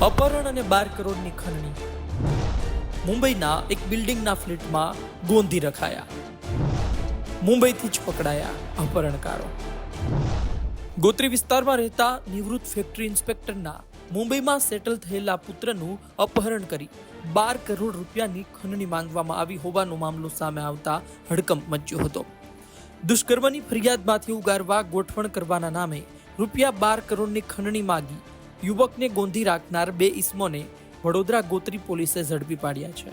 અપહરણ અને 12 કરોડની ખંડણી. મુંબઈના એક બિલ્ડિંગના ફ્લેટમાં ગોંધી રખાયા. મુંબઈથી જ પકડાયા અપહરણકારો. ગોત્રી વિસ્તારમાં રહેતા નિવૃત્ત ફેક્ટરી ઇન્સ્પેક્ટરના મુંબઈમાં સેટલ થયેલા પુત્રનું અપહરણ કરી 12 કરોડ રૂપિયાની ખંડણી માંગવામાં આવી હોવાનો મામલો સામે આવતા હડકંપ મચ્યો હતો. દુષ્કર્મની ફરિયાદમાંથી ઉગારવા ગોઠવણ કરવાના નામે રૂપિયા 12 કરોડની ખંડણી માંગી યુવકને ગોંધી રાખનાર 2 ઇસમોને વડોદરા ગોત્રી પોલીસે ઝડપી પાડ્યા છે.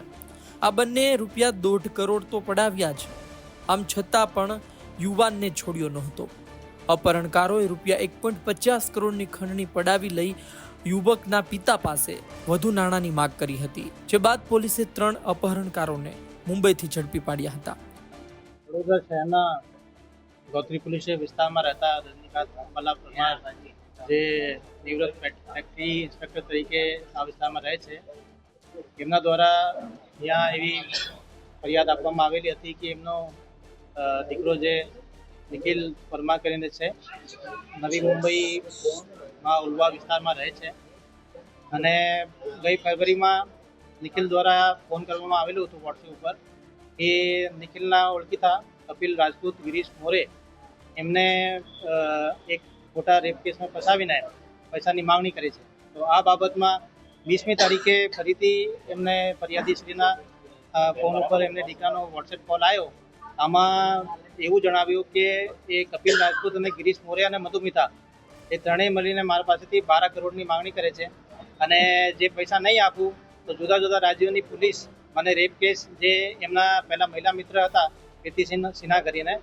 આ બંને રૂપિયા 1.5 કરોડ તો પડાવ્યા છે, આમ છતાં પણ યુવાનને છોડ્યો નહોતો. અપહરણકારોએ રૂપિયા 1.50 કરોડની ખંડણી પડાવી લઈ યુવકના પિતા પાસે વધુ નાણાંની માગ કરી હતી, જે બાદ પોલીસે 3 અપહરણકારોને મુંબઈથી ઝડપી પાડ્યા હતા. વડોદરા શહેરના ગોત્રી પોલીસ વિસ્તારમાં રહેતા રજનીકાંત રામબાલા પરમાર, જે નિવૃત્ત ફેક્ટરી ઇન્સ્પેક્ટર તરીકે આ વિસ્તારમાં રહે છે, એમના દ્વારા ત્યાં એવી ફરિયાદ આપવામાં આવેલી હતી કે એમનો દીકરો જે નિખિલ પરમાર કરીને છે, નવી મુંબઈમાં ઉલવા વિસ્તારમાં રહે છે, અને ગઈ ફેબ્રુઆરીમાં નિખિલ દ્વારા ફોન કરવામાં આવેલું હતું વોટ્સએપ ઉપર કે નિખિલના ઓળખીતા કપિલ રાજપૂત, ગિરીશ મોરે એમને એક ખોટા રેપ કેસમાં ફસાવીને પૈસાની માંગણી કરી છે. તો આ બાબતમાં 20મી તારીખે ફરીથી એમને ફરિયાદીશ્રીના ફોન ઉપર એમને દીકરાનો વોટ્સએપ કોલ આવ્યો. આમાં એવું જણાવ્યું કે એ કપિલ રાજપૂત અને ગિરીશ મોરે અને મધુમિતા એ ત્રણેય મળીને મારા પાસેથી 12 કરોડની માંગણી કરે છે, અને જે પૈસા નહીં આપું તો જુદા જુદા રાજ્યોની પોલીસ મને રેપ કેસ, જે એમના પહેલા મહિલા મિત્ર હતા કીર્તિ સિન્હા કરીને,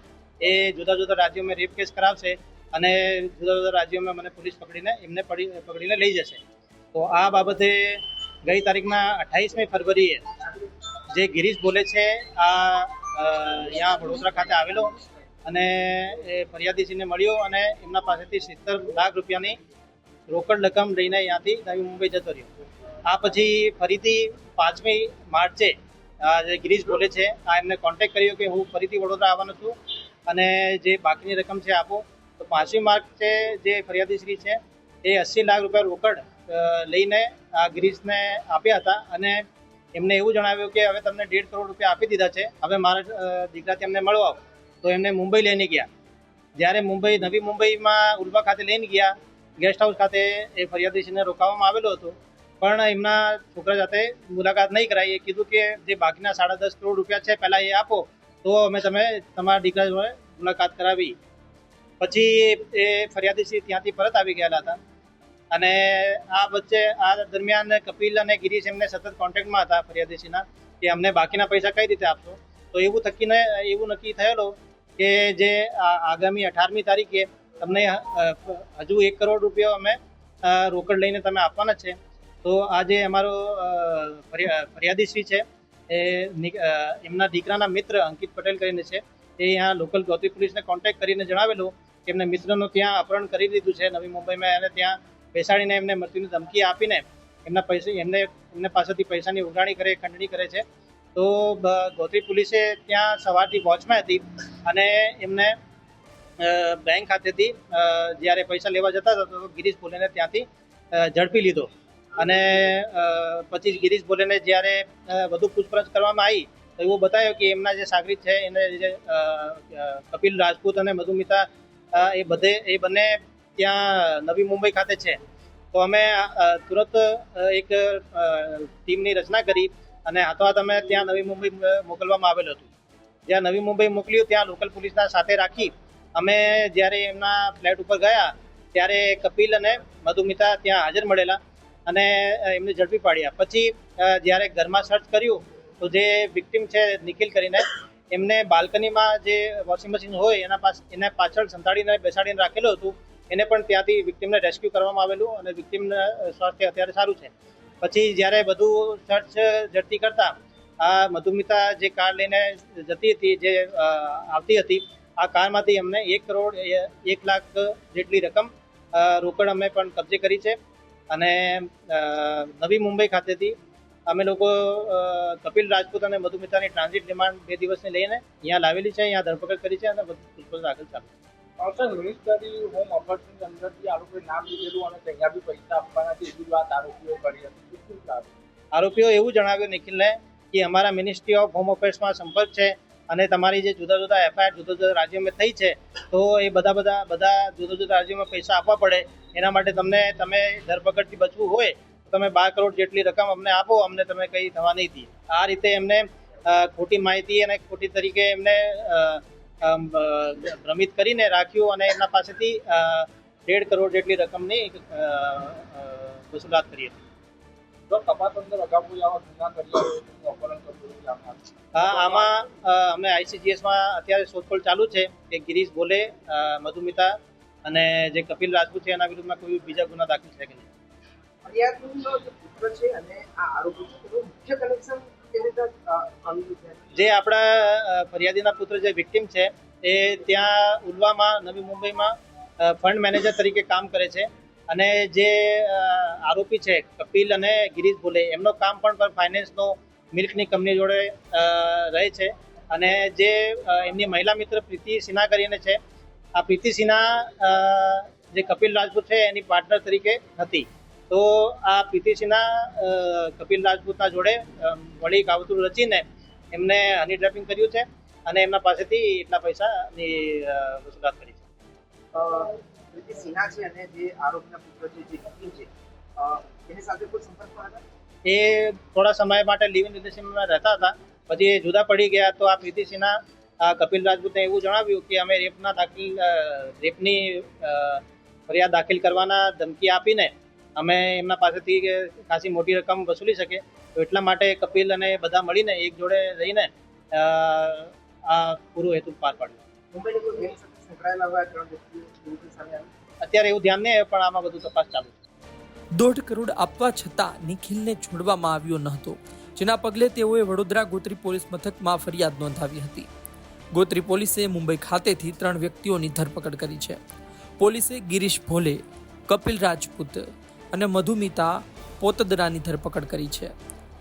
એ જુદા જુદા રાજ્યોમાં રેપ કેસ કરાવશે અને જુદા જુદા રાજ્યોમાં મને પોલીસ પકડીને લઈ જશે. તો આ બાબતે ગઈ તારીખના 28મી ફેબ્રુઆરીએ જે ગિરીશ બોલે છે આ અહીંયા વડોદરા ખાતે આવેલો અને એ ફરિયાદીશ્રીને મળ્યો અને એમના પાસેથી 70 લાખ રૂપિયાની રોકડ રકમ લઈને અહીંયાથી નવી મુંબઈ જતો રહ્યો. આ પછી ફરીથી 5મી માર્ચે જે ગિરીશ બોલે છે આ એમને કોન્ટેક્ટ કર્યો કે હું ફરીથી વડોદરા આવવાનો છું અને જે બાકીની રકમ છે આપો. તો 5મી માર્ચે જે ફરિયાદીશ્રી છે એ 80 લાખ રૂપિયા રોકડ લઈને આ ગિરીશને આપ્યા હતા, અને એમને એવું જણાવ્યું કે હવે તમને 1.5 કરોડ રૂપિયા આપી દીધા છે, હવે મારા દીકરાથી એમને મળવા આવો. તો એમને મુંબઈ લઈને ગયા. જ્યારે નવી મુંબઈમાં ઉલવા ખાતે લઈને ગયા, ગેસ્ટ હાઉસ ખાતે એ ફરિયાદીશ્રીને રોકાવામાં આવેલો હતો, પણ એમના છોકરા સાથે મુલાકાત નહીં કરાઈ. એ કીધું કે જે બાકીના 10.5 કરોડ રૂપિયા છે પહેલાં એ આપો, તો અમે તમારા દીકરા જોડે મુલાકાત કરાવી. પછી એ ફરિયાદીશ્રી ત્યાંથી પરત આવી ગયેલા હતા, અને આ દરમિયાન કપિલ અને ગિરીશ એમને સતત કોન્ટેક્ટમાં હતા ફરિયાદીશ્રીના કે અમને બાકીના પૈસા કઈ રીતે આપશો. તો એવું નક્કી થયેલો કે જે આગામી 18મી તારીખે તમને હજુ 1 કરોડ રૂપિયા અમે રોકડ લઈને તમે આપવાના છે. તો આ જે અમારો ફરિયાદીશ્રી છે એ એમના દીકરાના મિત્ર અંકિત પટેલ કરીને છે, એ અહીંયા લોકલ ગોત્રી પોલીસને કોન્ટેક્ટ કરીને જણાવેલું કે એમને મિત્રનું ત્યાં અપહરણ કરી દીધું છે નવી મુંબઈમાં, અને ત્યાં બેસાડીને એમને મૃત્યુની ધમકી આપીને એમને પાસેથી પૈસાની ઉઘરાણી કરે, ખંડણી કરે છે. તો ગોત્રી પોલીસે ત્યાં સવારથી વોચમાં હતી અને એમને બેંક ખાતેથી જ્યારે પૈસા લેવા જતા હતા તો ગિરીશ બોલેને ત્યાંથી ઝડપી લીધો. અને પછી ગિરીશ બોલેને જ્યારે વધુ પૂછપરછ કરવામાં આવી તો એવું બતાવ્યું કે એમના જે સાગરીત છે એને જે કપિલ રાજપૂત અને મધુમિતા એ બંને ત્યાં નવી મુંબઈ ખાતે છે. તો અમે તુરંત એક ટીમની રચના કરી અને હાથોહાથ અમે ત્યાં નવી મુંબઈ મોકલવામાં આવેલું હતું. જ્યાં નવી મુંબઈ મોકલ્યું ત્યાં લોકલ પોલીસના સાથે રાખી અમે જ્યારે એમના ફ્લેટ ઉપર ગયા ત્યારે કપિલ અને મધુમિતા ત્યાં હાજર મળેલા અને એમને ઝડપી પાડ્યા. પછી જ્યારે ઘરમાં સર્ચ કર્યું તો જે વિક્ટિમ છે નિખિલ કરીને, એમને બાલ્કનીમાં જે વોશિંગ મશીન હોય એના પાછળ સંતાડીને બેસાડીને રાખેલું હતું. એને પણ ત્યાંથી વિક્ટિમને રેસ્ક્યુ કરવામાં આવેલું અને વિક્ટિમનું સ્વાસ્થ્ય અત્યારે સારું છે. પછી જ્યારે બધું સર્ચ ઝડપી કરતા આ મધુમિતા જે કાર લઈને જતી હતી, જે આવતી હતી, આ કારમાંથી અમને 1 કરોડ 1 લાખ જેટલી રકમ રોકડ અમે પણ કબજે કરી છે. અને નવી મુંબઈ ખાતેથી અમે લોકો કપિલ રાજપૂત અને મધુમિતાની ટ્રાન્ઝિટ રિમાન્ડ 2 દિવસની લઈને અહીંયા લાવેલી છે, અહીંયા ધરપકડ કરી છે અને બધું દાખલ ચાલુ છે. સર મિનિસ્ટરી હોમ અફેર્સની અંદરથી આ લોકોએ નામ લીધેલું અને ત્યાં બી પૈસા આપવાના છે એવી વાત આરોપીઓ કરી હતી શું લાગે? આરોપીઓ એવું જણાવ્યું નિખિલને કે અમારા મિનિસ્ટ્રી ઓફ હોમ અફેર્સમાં સંપર્ક છે અને તમારી જે જુદા જુદા એફઆઈઆર જુદા જુદા રાજ્યોમાં થઈ છે તો એ બધા જુદા જુદા રાજ્યોમાં પૈસા આપવા પડે એના માટે તમે ધરપકડથી બચવું હોય તો તમે 12 કરોડ જેટલી રકમ અમને આપો, અમને તમે કંઈ થવા નહીં દઈએ. આ રીતે એમને ખોટી માહિતી અને ખોટી તરીકે એમને ભ્રમિત કરીને રાખ્યું અને એમના પાસેથી 1.5 કરોડ જેટલી રકમની વસૂલાત કરી હતી. જો તપાસ અંદર અગાઉ કોઈ આવા ગુના કર્યા હોય તો અપહરણ કરતું આમાં અમે આઈસીજીએસમાં અત્યારે શોધખોળ ચાલુ છે કે ગિરીશ ભોલે, મધુમિતા અને જે કપિલ રાજપૂત છે એના વિરુદ્ધમાં કોઈ બીજા ગુના દાખલ છે કે નહીં. ફરિયાદીનો જે પુત્ર છે અને આ આરોપી છે તેનું મુખ્ય કનેક્શન કેવી રીતે આવ્યું છે? જે આપણા ફરિયાદીના પુત્ર જે વિક્ટિમ છે એ ત્યાં ઉલવામાં નવી મુંબઈમાં ફંડ મેનેજર તરીકે કામ કરે છે અને જે આરોપી છે કપિલ અને ગિરીશ ભોલે એમનો કામ પણ ફાઇનાન્સનો મિલ્કની કંપની જોડે રહે છે અને જે એમની મહિલા મિત્ર પ્રીતિ સિન્હા કરીને છે, આ પ્રીતિ સિન્હા જે કપિલ રાજપૂત છે એની પાર્ટનર તરીકે હતી. તો આ પ્રીતિ સિન્હા કપિલ રાજપૂતના જોડે વળી કાવતરું રચીને એમને હની ટ્રેપિંગ કર્યું છે અને એમના પાસેથી એટલા પૈસાની વસૂલાત કરી છે. પ્રીતિ સિન્હા છે અને જે આરોપીના પુત્ર છે જે વિક્ટિમ છે એની સાથે કોઈ સંપર્કમાં હતા? એ થોડા સમય માટે લિવ ઇન રિલેશનમાં રહેતા હતા, પછી એ જુદા પડી ગયા. તો આ પ્રીતિ સિન્હા કપિલ રાજપૂતને એવું જણાવ્યું કે અમે રેપની ફરિયાદ દાખલ કરવાના ધમકી આપીને અમે એમના પાસેથી ખાસી મોટી રકમ વસૂલી શકે, તો એટલા માટે કપિલ અને બધા મળીને એક જોડે રહીને આ પૂરું હેતુ પાર પાડ્યું. મુંબઈની કોઈ ગેંગ સાથે સંકળાયેલા હોય 3 વ્યક્તિઓ સામે આવી? અત્યારે એવું ધ્યાન નહીં આવે પણ આમાં બધું તપાસ ચાલુ છે. 1.5 કરોડ આપવા છતાં નિખિલને છોડવામાં આવ્યો ન હતો, જેના પગલે તેઓએ વડોદરા ગોત્રી પોલીસ મથકમાં ફરિયાદ નોંધાવી હતી. ગોત્રી પોલીસે મુંબઈ ખાતેથી 3 વ્યક્તિઓની ધરપકડ કરી છે. પોલીસે ગિરીશ ભોલે, કપિલ રાજપૂત અને મધુમિતા પોતદરાની ધરપકડ કરી છે.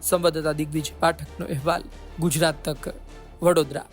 સંવાદદાતા દિગ્વિજય પાઠકનો અહેવાલ, ગુજરાત તક, વડોદરા.